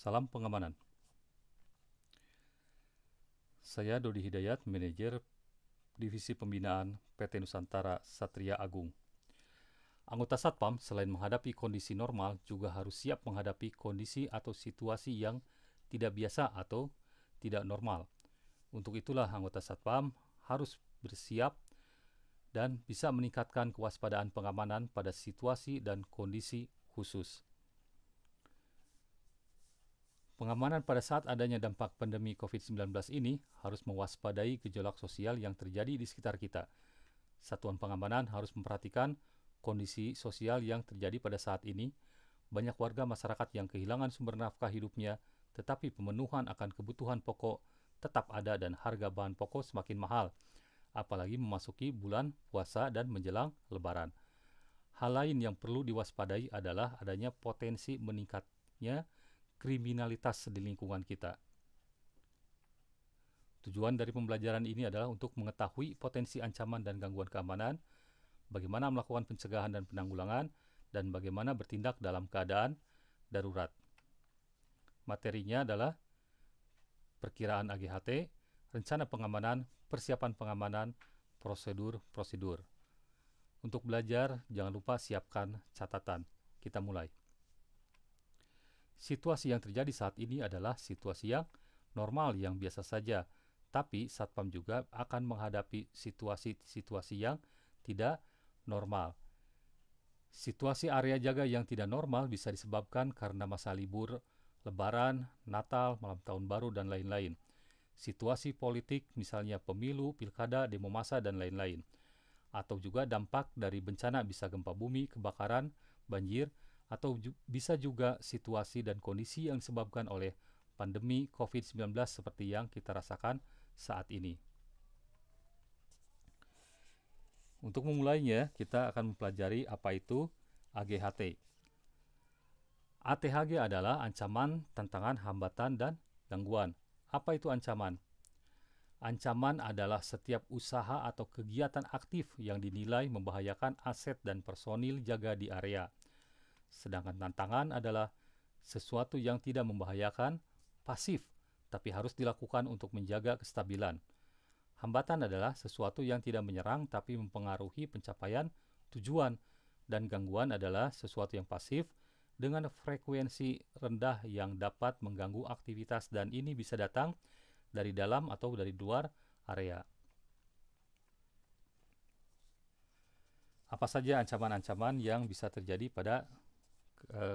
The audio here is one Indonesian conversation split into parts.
Salam pengamanan. Saya Dodi Hidayat, Manajer Divisi Pembinaan PT Nusantara Satria Agung. Anggota Satpam selain menghadapi kondisi normal juga harus siap menghadapi kondisi atau situasi yang tidak biasa atau tidak normal. Untuk itulah anggota Satpam harus bersiap dan bisa meningkatkan kewaspadaan pengamanan pada situasi dan kondisi khusus. Pengamanan pada saat adanya dampak pandemi COVID-19 ini harus mewaspadai gejolak sosial yang terjadi di sekitar kita. Satuan pengamanan harus memperhatikan kondisi sosial yang terjadi pada saat ini. Banyak warga masyarakat yang kehilangan sumber nafkah hidupnya, tetapi pemenuhan akan kebutuhan pokok tetap ada dan harga bahan pokok semakin mahal, apalagi memasuki bulan puasa dan menjelang Lebaran. Hal lain yang perlu diwaspadai adalah adanya potensi meningkatnya kriminalitas di lingkungan kita. Tujuan dari pembelajaran ini adalah untuk mengetahui potensi ancaman dan gangguan keamanan, bagaimana melakukan pencegahan dan penanggulangan, dan bagaimana bertindak dalam keadaan darurat. Materinya adalah perkiraan AGHT, rencana pengamanan, persiapan pengamanan, prosedur-prosedur. Untuk belajar, jangan lupa siapkan catatan. Kita mulai. Situasi yang terjadi saat ini adalah situasi yang normal, yang biasa saja, tapi Satpam juga akan menghadapi situasi-situasi yang tidak normal. Situasi area jaga yang tidak normal bisa disebabkan karena masa libur Lebaran, Natal, malam tahun baru, dan lain-lain. Situasi politik, misalnya pemilu, pilkada, demo massa, dan lain-lain. Atau juga dampak dari bencana, bisa gempa bumi, kebakaran, banjir, atau bisa juga situasi dan kondisi yang disebabkan oleh pandemi COVID-19 seperti yang kita rasakan saat ini. Untuk memulainya, kita akan mempelajari apa itu AGHT. ATHG adalah ancaman, tantangan, hambatan, dan gangguan. Apa itu ancaman? Ancaman adalah setiap usaha atau kegiatan aktif yang dinilai membahayakan aset dan personil jaga di area. Sedangkan tantangan adalah sesuatu yang tidak membahayakan, pasif, tapi harus dilakukan untuk menjaga kestabilan. Hambatan adalah sesuatu yang tidak menyerang tapi mempengaruhi pencapaian tujuan, dan gangguan adalah sesuatu yang pasif dengan frekuensi rendah yang dapat mengganggu aktivitas, dan ini bisa datang dari dalam atau dari luar area. Apa saja ancaman-ancaman yang bisa terjadi pada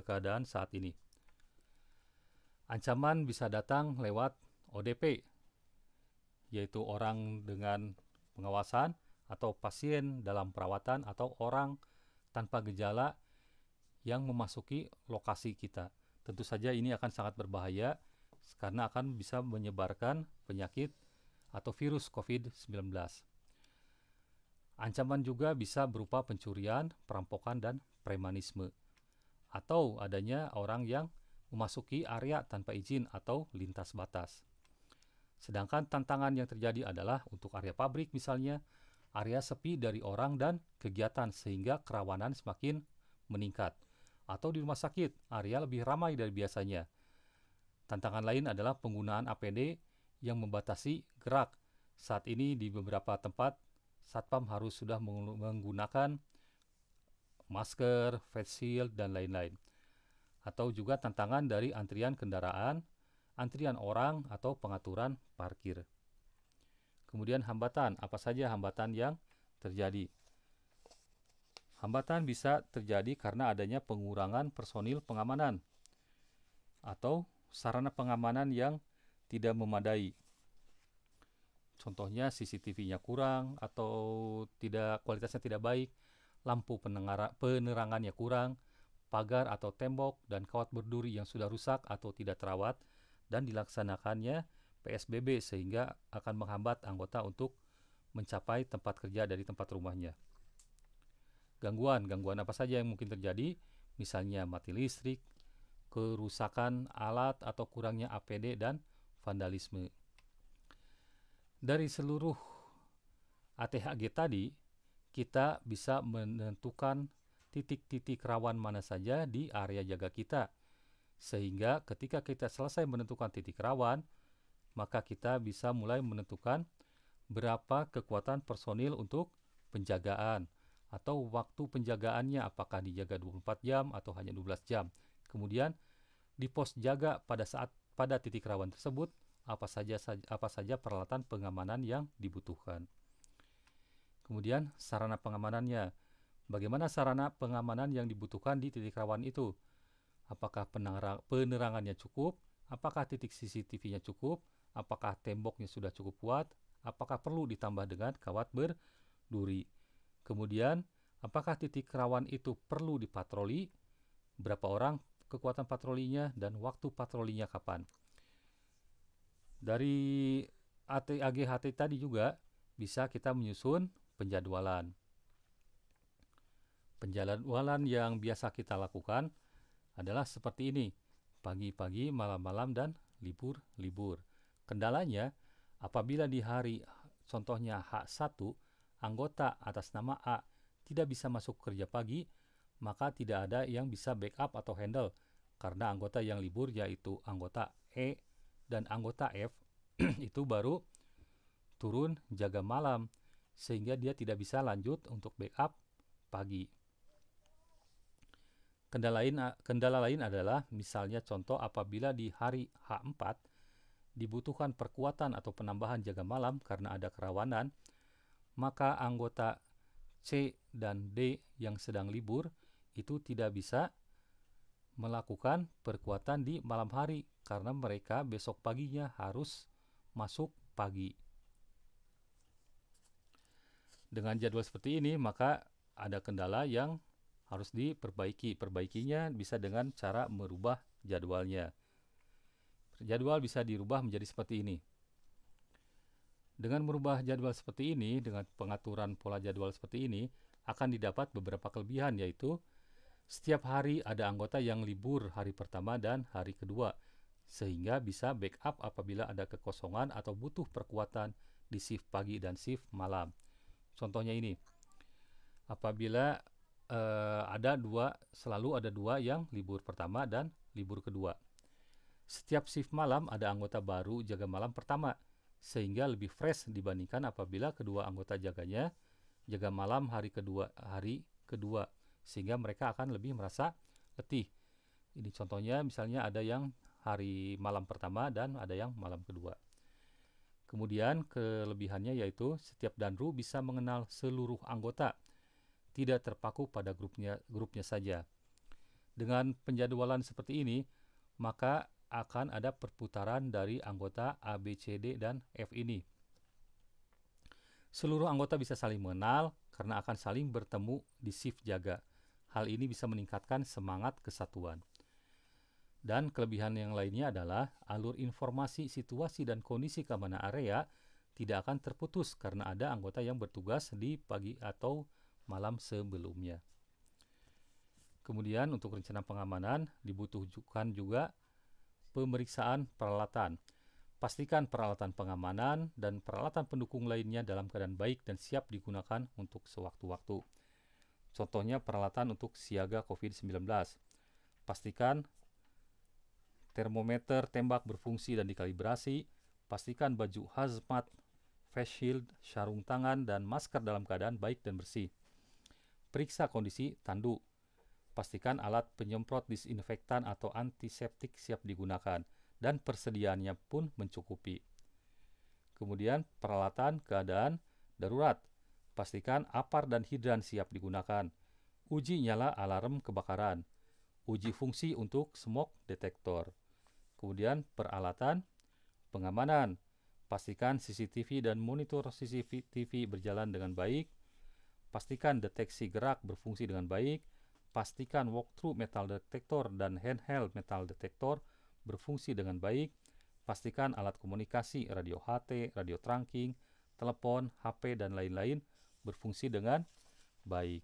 keadaan saat ini? Ancaman bisa datang lewat ODP, yaitu orang dengan pengawasan, atau pasien dalam perawatan, atau orang tanpa gejala yang memasuki lokasi kita. Tentu saja ini akan sangat berbahaya karena akan bisa menyebarkan penyakit atau virus COVID-19. Ancaman juga bisa berupa pencurian, perampokan, dan premanisme, atau adanya orang yang memasuki area tanpa izin atau lintas batas. Sedangkan tantangan yang terjadi adalah untuk area pabrik misalnya, area sepi dari orang dan kegiatan sehingga kerawanan semakin meningkat. Atau di rumah sakit, area lebih ramai dari biasanya. Tantangan lain adalah penggunaan APD yang membatasi gerak. Saat ini di beberapa tempat, Satpam harus sudah menggunakan masker, face shield, dan lain-lain. Atau juga tantangan dari antrian kendaraan, antrian orang, atau pengaturan parkir. Kemudian hambatan, apa saja hambatan yang terjadi? Hambatan bisa terjadi karena adanya pengurangan personil pengamanan atau sarana pengamanan yang tidak memadai. Contohnya CCTV-nya kurang atau kualitasnya tidak baik, lampu penerangannya kurang, pagar atau tembok dan kawat berduri yang sudah rusak atau tidak terawat, dan dilaksanakannya PSBB sehingga akan menghambat anggota untuk mencapai tempat kerja dari tempat rumahnya. Gangguan apa saja yang mungkin terjadi? Misalnya mati listrik, kerusakan alat atau kurangnya APD, dan vandalisme. Dari seluruh ATHG tadi, kita bisa menentukan titik-titik rawan mana saja di area jaga kita. Sehingga ketika kita selesai menentukan titik rawan, maka kita bisa mulai menentukan berapa kekuatan personil untuk penjagaan atau waktu penjagaannya, apakah dijaga 24 jam atau hanya 12 jam. Kemudian di pos jaga pada titik rawan tersebut apa saja peralatan pengamanan yang dibutuhkan. Kemudian sarana pengamanannya. Bagaimana sarana pengamanan yang dibutuhkan di titik rawan itu? Apakah penerangannya cukup? Apakah titik CCTV-nya cukup? Apakah temboknya sudah cukup kuat? Apakah perlu ditambah dengan kawat berduri? Kemudian, apakah titik rawan itu perlu dipatroli? Berapa orang kekuatan patrolinya dan waktu patrolinya kapan? Dari AGHT tadi juga bisa kita menyusun penjadwalan. Penjadwalan yang biasa kita lakukan adalah seperti ini: pagi-pagi, malam-malam, dan libur-libur. Kendalanya, apabila di hari contohnya H1, anggota atas nama A tidak bisa masuk kerja pagi, maka tidak ada yang bisa backup atau handle, karena anggota yang libur yaitu anggota E dan anggota F itu baru turun jaga malam, sehingga dia tidak bisa lanjut untuk backup pagi. Kendala lain adalah misalnya contoh apabila di hari H4 dibutuhkan perkuatan atau penambahan jaga malam karena ada kerawanan, maka anggota C dan D yang sedang libur itu tidak bisa melakukan perkuatan di malam hari karena mereka besok paginya harus masuk pagi. Dengan jadwal seperti ini, maka ada kendala yang harus diperbaiki. Perbaikinya bisa dengan cara merubah jadwalnya. Jadwal bisa dirubah menjadi seperti ini. Dengan merubah jadwal seperti ini, dengan pengaturan pola jadwal seperti ini, akan didapat beberapa kelebihan, yaitu setiap hari ada anggota yang libur hari pertama dan hari kedua, sehingga bisa backup apabila ada kekosongan atau butuh perkuatan di shift pagi dan shift malam. Contohnya ini, apabila selalu ada dua yang libur pertama dan libur kedua. Setiap shift malam ada anggota baru jaga malam pertama, sehingga lebih fresh dibandingkan apabila kedua anggota jaganya jaga malam hari kedua, sehingga mereka akan lebih merasa letih. Ini contohnya, misalnya ada yang hari malam pertama dan ada yang malam kedua. Kemudian kelebihannya yaitu setiap danru bisa mengenal seluruh anggota, tidak terpaku pada grupnya saja. Dengan penjadwalan seperti ini, maka akan ada perputaran dari anggota A, B, C, D, dan F ini. Seluruh anggota bisa saling mengenal karena akan saling bertemu di shift jaga. Hal ini bisa meningkatkan semangat kesatuan. Dan kelebihan yang lainnya adalah alur informasi, situasi, dan kondisi keamanan area tidak akan terputus karena ada anggota yang bertugas di pagi atau malam sebelumnya. Kemudian untuk rencana pengamanan dibutuhkan juga pemeriksaan peralatan. Pastikan peralatan pengamanan dan peralatan pendukung lainnya dalam keadaan baik dan siap digunakan untuk sewaktu-waktu. Contohnya peralatan untuk siaga COVID-19. Pastikan termometer tembak berfungsi dan dikalibrasi. Pastikan baju hazmat, face shield, sarung tangan, dan masker dalam keadaan baik dan bersih. Periksa kondisi tanduk. Pastikan alat penyemprot disinfektan atau antiseptik siap digunakan dan persediaannya pun mencukupi. Kemudian peralatan keadaan darurat. Pastikan apar dan hidran siap digunakan. Uji nyala alarm kebakaran. Uji fungsi untuk smoke detector. Kemudian peralatan pengamanan. Pastikan CCTV dan monitor CCTV berjalan dengan baik. Pastikan deteksi gerak berfungsi dengan baik. Pastikan walkthrough metal detector dan handheld metal detector berfungsi dengan baik. Pastikan alat komunikasi radio HT, radio trunking, telepon, HP, dan lain-lain berfungsi dengan baik.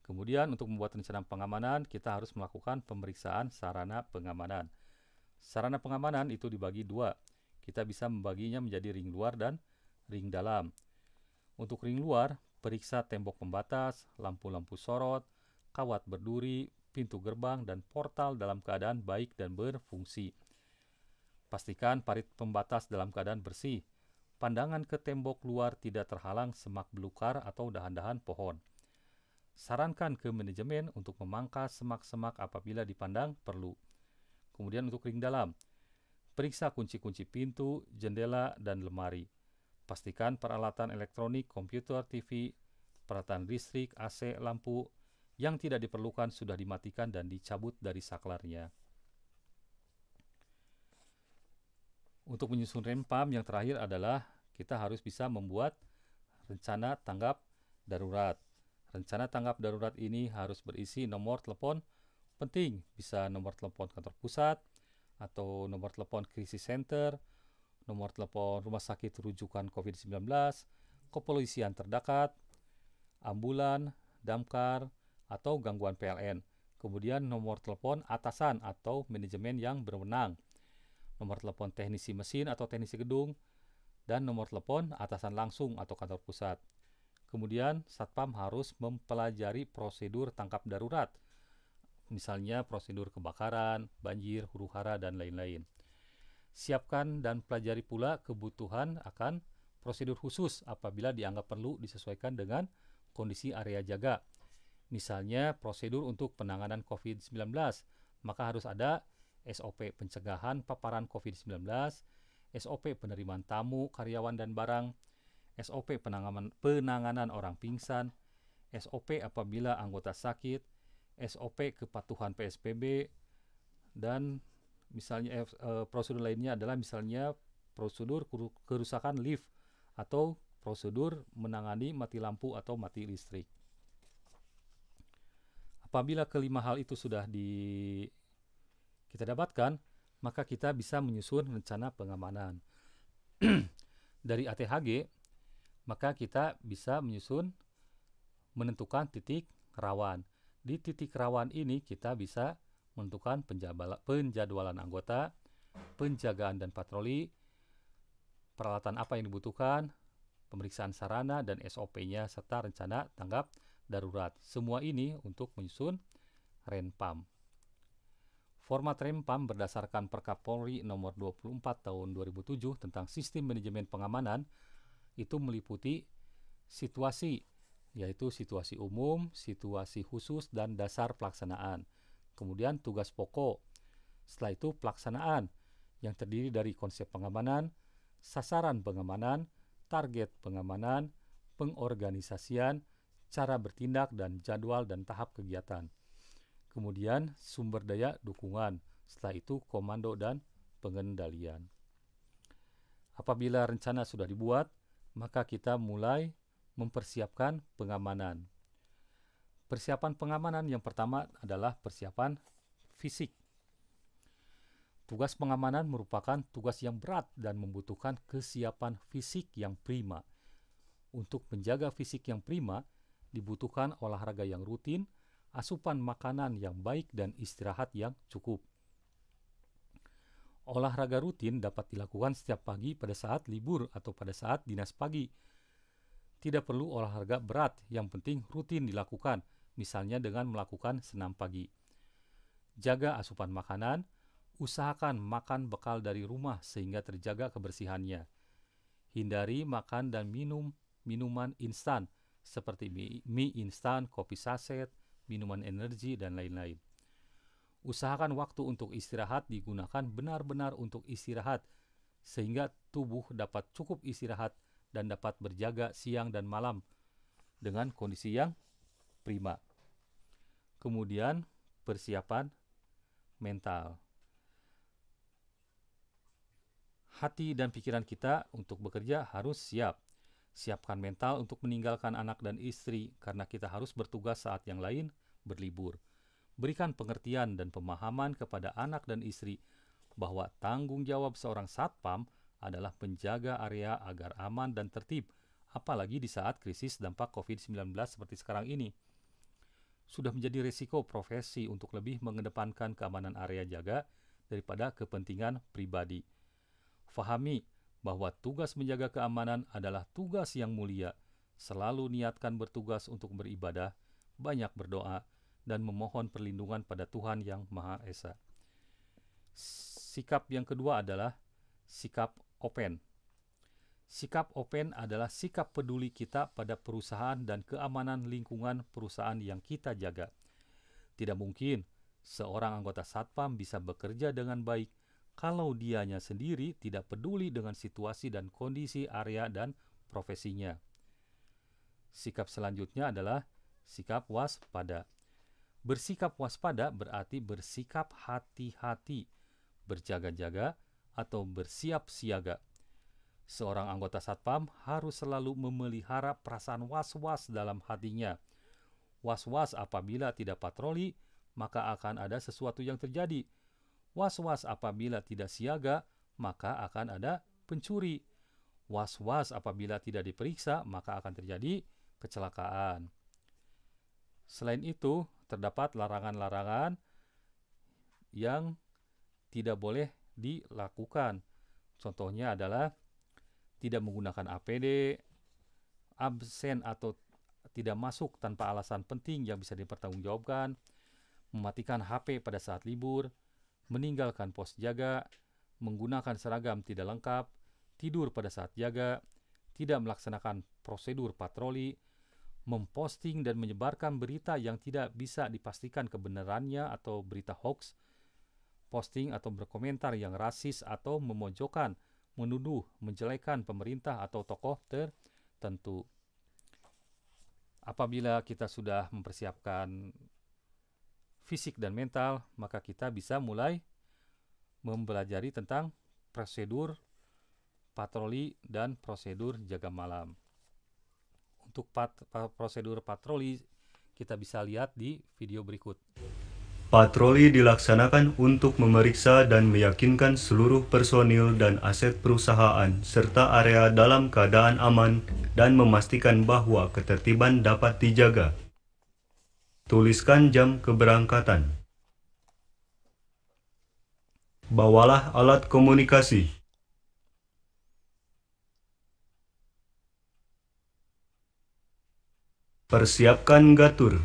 Kemudian untuk membuat rencana pengamanan, kita harus melakukan pemeriksaan sarana pengamanan. Sarana pengamanan itu dibagi dua. Kita bisa membaginya menjadi ring luar dan ring dalam. Untuk ring luar, periksa tembok pembatas, lampu-lampu sorot, kawat berduri, pintu gerbang, dan portal dalam keadaan baik dan berfungsi. Pastikan parit pembatas dalam keadaan bersih. Pandangan ke tembok luar tidak terhalang semak belukar atau dahan-dahan pohon. Sarankan ke manajemen untuk memangkas semak-semak apabila dipandang perlu. Kemudian untuk ring dalam, periksa kunci-kunci pintu, jendela, dan lemari. Pastikan peralatan elektronik, komputer, TV, peralatan listrik, AC, lampu yang tidak diperlukan sudah dimatikan dan dicabut dari saklarnya. Untuk menyusun rem pump yang terakhir adalah kita harus bisa membuat rencana tanggap darurat. Rencana tanggap darurat ini harus berisi nomor telepon penting, bisa nomor telepon kantor pusat atau nomor telepon krisis center, nomor telepon rumah sakit rujukan COVID-19, kepolisian terdekat, ambulan, damkar, atau gangguan PLN. Kemudian nomor telepon atasan atau manajemen yang berwenang, nomor telepon teknisi mesin atau teknisi gedung, dan nomor telepon atasan langsung atau kantor pusat. Kemudian Satpam harus mempelajari prosedur tangkap darurat, misalnya prosedur kebakaran, banjir, huru-hara, dan lain-lain. Siapkan dan pelajari pula kebutuhan akan prosedur khusus apabila dianggap perlu disesuaikan dengan kondisi area jaga. Misalnya prosedur untuk penanganan COVID-19, maka harus ada SOP pencegahan paparan COVID-19, SOP penerimaan tamu, karyawan, dan barang, SOP penanganan orang pingsan, SOP apabila anggota sakit, SOP kepatuhan PSBB, dan misalnya prosedur lainnya adalah misalnya prosedur kerusakan lift atau prosedur menangani mati lampu atau mati listrik. Apabila kelima hal itu sudah kita dapatkan, maka kita bisa menyusun rencana pengamanan. Dari ATHG, maka kita bisa menentukan titik rawan. Di titik rawan ini kita bisa menentukan penjadwalan anggota, penjagaan dan patroli, peralatan apa yang dibutuhkan, pemeriksaan sarana dan SOP-nya, serta rencana tanggap darurat. Semua ini untuk menyusun rem pump. Format rem pump berdasarkan Perkapolri nomor 24 tahun 2007 tentang sistem manajemen pengamanan itu meliputi situasi, yaitu situasi umum, situasi khusus, dan dasar pelaksanaan. Kemudian tugas pokok. Setelah itu pelaksanaan yang terdiri dari konsep pengamanan, sasaran pengamanan, target pengamanan, pengorganisasian, cara bertindak, dan jadwal dan tahap kegiatan. Kemudian sumber daya dukungan, setelah itu komando dan pengendalian. Apabila rencana sudah dibuat, maka kita mulai mempersiapkan pengamanan. Persiapan pengamanan yang pertama adalah persiapan fisik. Tugas pengamanan merupakan tugas yang berat dan membutuhkan kesiapan fisik yang prima. Untuk menjaga fisik yang prima, dibutuhkan olahraga yang rutin, asupan makanan yang baik, dan istirahat yang cukup. Olahraga rutin dapat dilakukan setiap pagi pada saat libur atau pada saat dinas pagi. Tidak perlu olahraga berat, yang penting rutin dilakukan, misalnya dengan melakukan senam pagi. Jaga asupan makanan, usahakan makan bekal dari rumah sehingga terjaga kebersihannya. Hindari makan dan minum minuman instan seperti mie instan, kopi saset, minuman energi, dan lain-lain. Usahakan waktu untuk istirahat digunakan benar-benar untuk istirahat, sehingga tubuh dapat cukup istirahat dan dapat berjaga siang dan malam dengan kondisi yang prima. Kemudian persiapan mental. Hati dan pikiran kita untuk bekerja harus siap. Siapkan mental untuk meninggalkan anak dan istri karena kita harus bertugas saat yang lain berlibur. Berikan pengertian dan pemahaman kepada anak dan istri bahwa tanggung jawab seorang satpam adalah menjaga area agar aman dan tertib, apalagi di saat krisis dampak COVID-19 seperti sekarang ini. Sudah menjadi risiko profesi untuk lebih mengedepankan keamanan area jaga daripada kepentingan pribadi. Fahami bahwa tugas menjaga keamanan adalah tugas yang mulia. Selalu niatkan bertugas untuk beribadah, banyak berdoa, dan memohon perlindungan pada Tuhan Yang Maha Esa. Sikap yang kedua adalah sikap open. Sikap open adalah sikap peduli kita pada perusahaan dan keamanan lingkungan perusahaan yang kita jaga. Tidak mungkin seorang anggota Satpam bisa bekerja dengan baik kalau dianya sendiri tidak peduli dengan situasi dan kondisi area dan profesinya. Sikap selanjutnya adalah sikap waspada. Bersikap waspada berarti bersikap hati-hati, berjaga-jaga, atau bersiap siaga. Seorang anggota Satpam harus selalu memelihara perasaan was-was dalam hatinya. Was-was apabila tidak patroli, maka akan ada sesuatu yang terjadi. Was-was apabila tidak siaga, maka akan ada pencuri. Was-was apabila tidak diperiksa, maka akan terjadi kecelakaan. Selain itu, terdapat larangan-larangan yang tidak boleh dilakukan. Contohnya adalah tidak menggunakan APD, absen atau tidak masuk tanpa alasan penting yang bisa dipertanggungjawabkan, mematikan HP pada saat libur, meninggalkan pos jaga, menggunakan seragam tidak lengkap, tidur pada saat jaga, tidak melaksanakan prosedur patroli, memposting dan menyebarkan berita yang tidak bisa dipastikan kebenarannya atau berita hoax, posting atau berkomentar yang rasis atau memojokkan, menuduh, menjelekan pemerintah atau tokoh tertentu. Apabila kita sudah mempersiapkan fisik dan mental, maka kita bisa mulai mempelajari tentang prosedur patroli dan prosedur jaga malam. Untuk prosedur patroli, kita bisa lihat di video berikut. Patroli dilaksanakan untuk memeriksa dan meyakinkan seluruh personil dan aset perusahaan serta area dalam keadaan aman dan memastikan bahwa ketertiban dapat dijaga. Tuliskan jam keberangkatan. Bawalah alat komunikasi. Persiapkan gatur.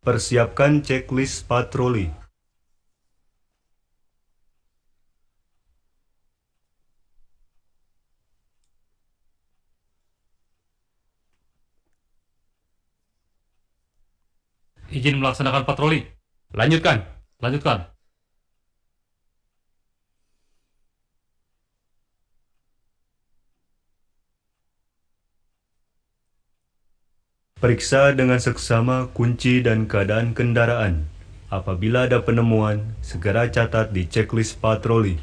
Persiapkan checklist patroli. Izin melaksanakan patroli. Lanjutkan. Lanjutkan. Periksa dengan seksama kunci dan keadaan kendaraan. Apabila ada penemuan, segera catat di checklist patroli.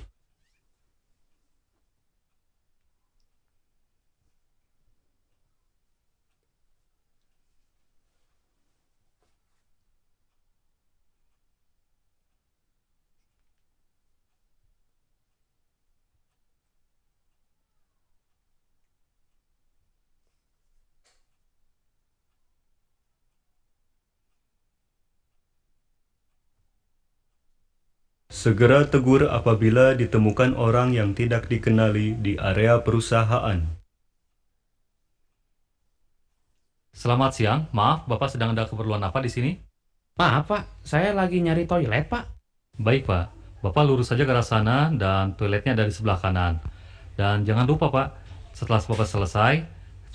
Segera tegur apabila ditemukan orang yang tidak dikenali di area perusahaan. Selamat siang, maaf Bapak sedang ada keperluan apa di sini? Maaf Pak, saya lagi nyari toilet Pak. Baik Pak, Bapak lurus saja ke arah sana dan toiletnya ada di sebelah kanan. Dan jangan lupa Pak, setelah Bapak selesai,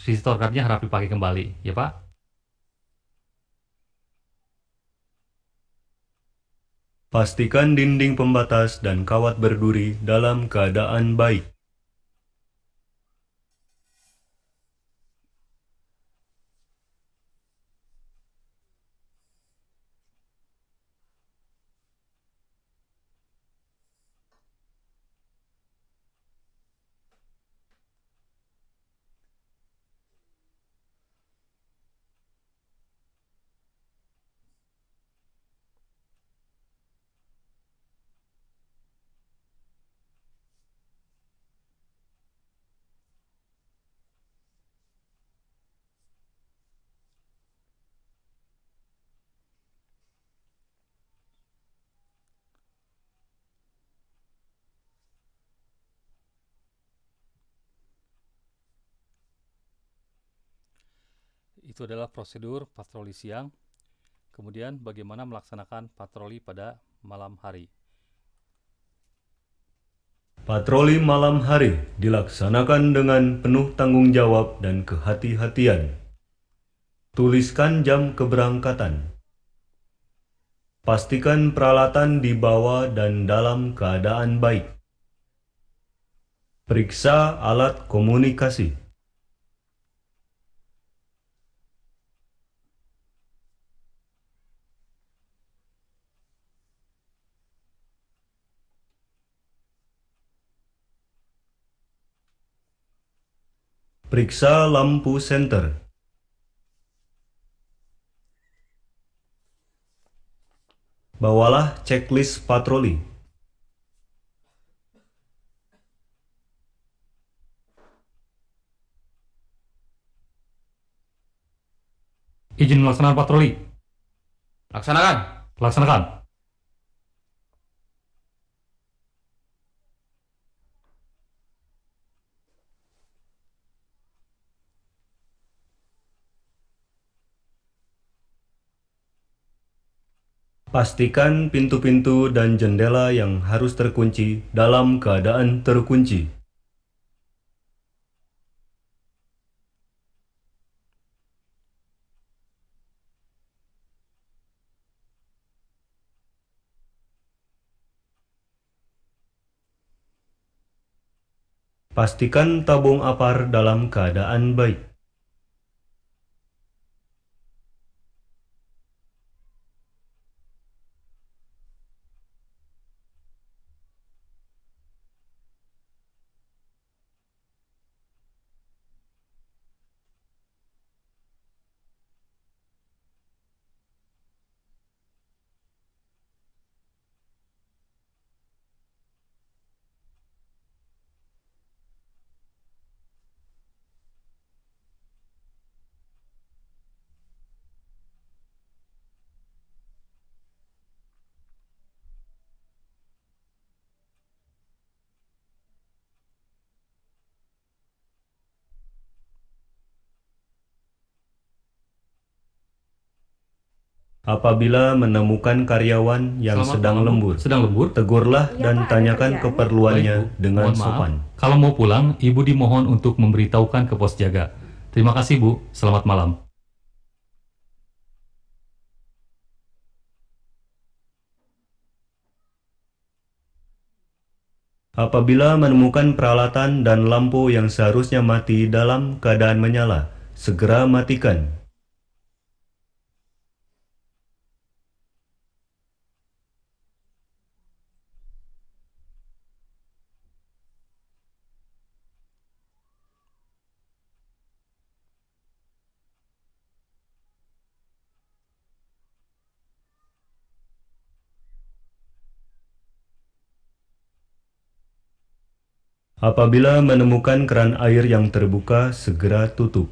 visitor card-nya harap dipakai kembali, ya Pak? Pastikan dinding pembatas dan kawat berduri dalam keadaan baik. Itu adalah prosedur patroli siang. Kemudian bagaimana melaksanakan patroli pada malam hari. Patroli malam hari dilaksanakan dengan penuh tanggung jawab dan kehati-hatian. Tuliskan jam keberangkatan. Pastikan peralatan dibawa dan dalam keadaan baik. Periksa alat komunikasi. Periksa lampu senter. Bawalah checklist patroli. Izin melaksanakan patroli. Laksanakan. Laksanakan. Pastikan pintu-pintu dan jendela yang harus terkunci dalam keadaan terkunci. Pastikan tabung apar dalam keadaan baik. Apabila menemukan karyawan yang sedang lembur, tegurlah dan tanyakan keperluannya dengan Mohon maaf, sopan. kalau mau pulang, Ibu dimohon untuk memberitahukan ke pos jaga. Terima kasih, Bu. Selamat malam. Apabila menemukan peralatan dan lampu yang seharusnya mati dalam keadaan menyala, segera matikan. Apabila menemukan keran air yang terbuka, segera tutup.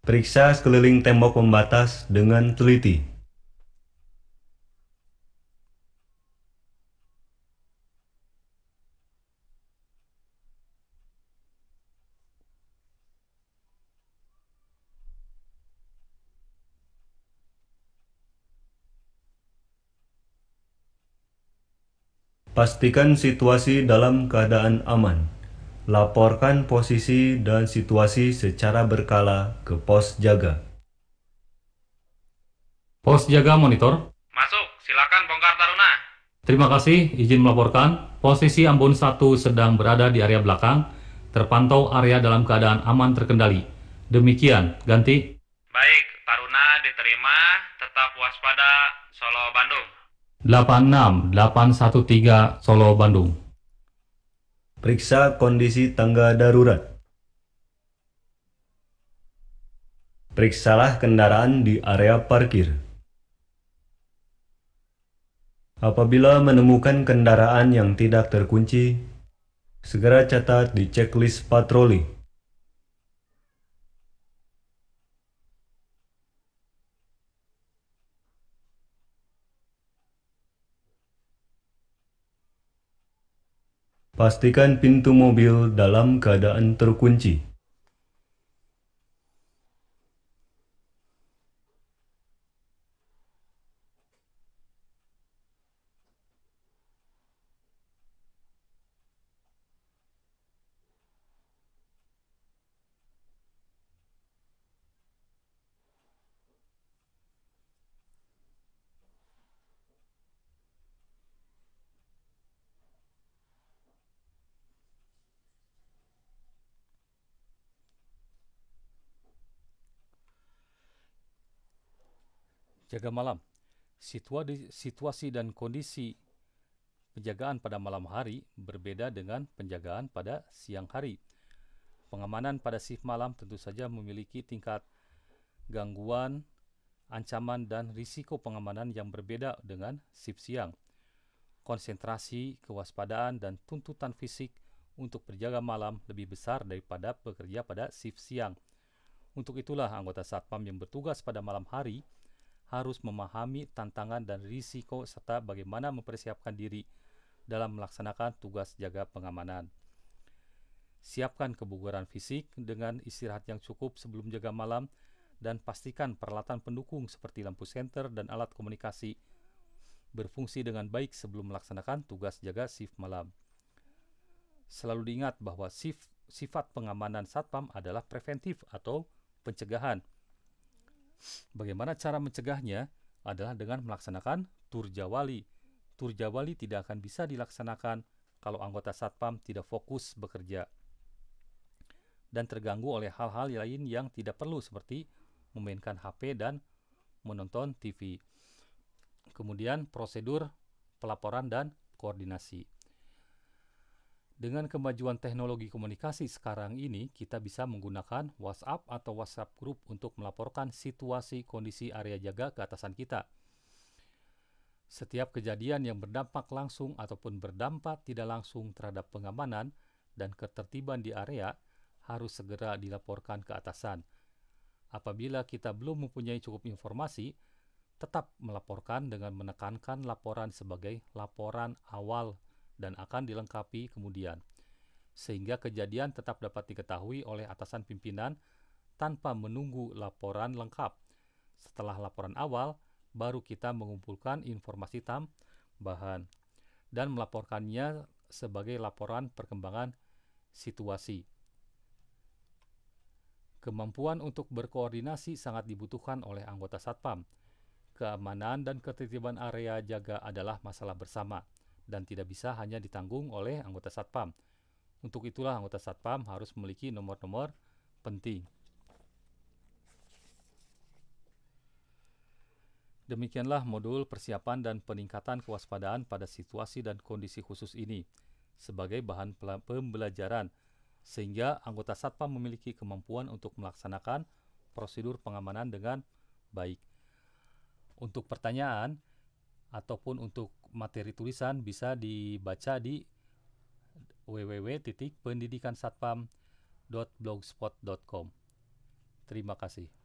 Periksa sekeliling tembok pembatas dengan teliti. Pastikan situasi dalam keadaan aman. Laporkan posisi dan situasi secara berkala ke pos jaga. Pos jaga monitor. Masuk, silakan bongkar Taruna. Terima kasih, izin melaporkan. Posisi Ambon 1 sedang berada di area belakang. Terpantau area dalam keadaan aman terkendali. Demikian, ganti. Baik, Taruna diterima, tetap waspada, Solo Bandung. 86813 Solo Bandung. Periksa kondisi tangga darurat. Periksalah kendaraan di area parkir. Apabila menemukan kendaraan yang tidak terkunci, segera catat di checklist patroli. Pastikan pintu mobil dalam keadaan terkunci. Jaga malam. Situasi dan kondisi penjagaan pada malam hari berbeda dengan penjagaan pada siang hari. Pengamanan pada shift malam tentu saja memiliki tingkat gangguan, ancaman, dan risiko pengamanan yang berbeda dengan shift siang. Konsentrasi, kewaspadaan, dan tuntutan fisik untuk berjaga malam lebih besar daripada bekerja pada shift siang. Untuk itulah anggota Satpam yang bertugas pada malam hari harus memahami tantangan dan risiko serta bagaimana mempersiapkan diri dalam melaksanakan tugas jaga pengamanan. Siapkan kebugaran fisik dengan istirahat yang cukup sebelum jaga malam dan pastikan peralatan pendukung seperti lampu senter dan alat komunikasi berfungsi dengan baik sebelum melaksanakan tugas jaga shift malam. Selalu diingat bahwa sifat pengamanan Satpam adalah preventif atau pencegahan. Bagaimana cara mencegahnya adalah dengan melaksanakan tur jawali. Tur jawali tidak akan bisa dilaksanakan kalau anggota Satpam tidak fokus bekerja dan terganggu oleh hal-hal lain yang tidak perlu seperti memainkan HP dan menonton TV. Kemudian prosedur pelaporan dan koordinasi. Dengan kemajuan teknologi komunikasi sekarang ini, kita bisa menggunakan WhatsApp atau WhatsApp Group untuk melaporkan situasi kondisi area jaga ke atasan kita. Setiap kejadian yang berdampak langsung ataupun berdampak tidak langsung terhadap pengamanan dan ketertiban di area harus segera dilaporkan ke atasan. Apabila kita belum mempunyai cukup informasi, tetap melaporkan dengan menekankan laporan sebagai laporan awal dan akan dilengkapi kemudian, sehingga kejadian tetap dapat diketahui oleh atasan pimpinan tanpa menunggu laporan lengkap. Setelah laporan awal, baru kita mengumpulkan informasi tambahan dan melaporkannya sebagai laporan perkembangan situasi. Kemampuan untuk berkoordinasi sangat dibutuhkan oleh anggota Satpam. Keamanan dan ketertiban area jaga adalah masalah bersama dan tidak bisa hanya ditanggung oleh anggota Satpam. Untuk itulah anggota Satpam harus memiliki nomor-nomor penting. Demikianlah modul persiapan dan peningkatan kewaspadaan pada situasi dan kondisi khusus ini sebagai bahan pembelajaran, sehingga anggota Satpam memiliki kemampuan untuk melaksanakan prosedur pengamanan dengan baik. Untuk pertanyaan ataupun untuk materi tulisan bisa dibaca di www.pendidikansatpam.blogspot.com. Terima kasih.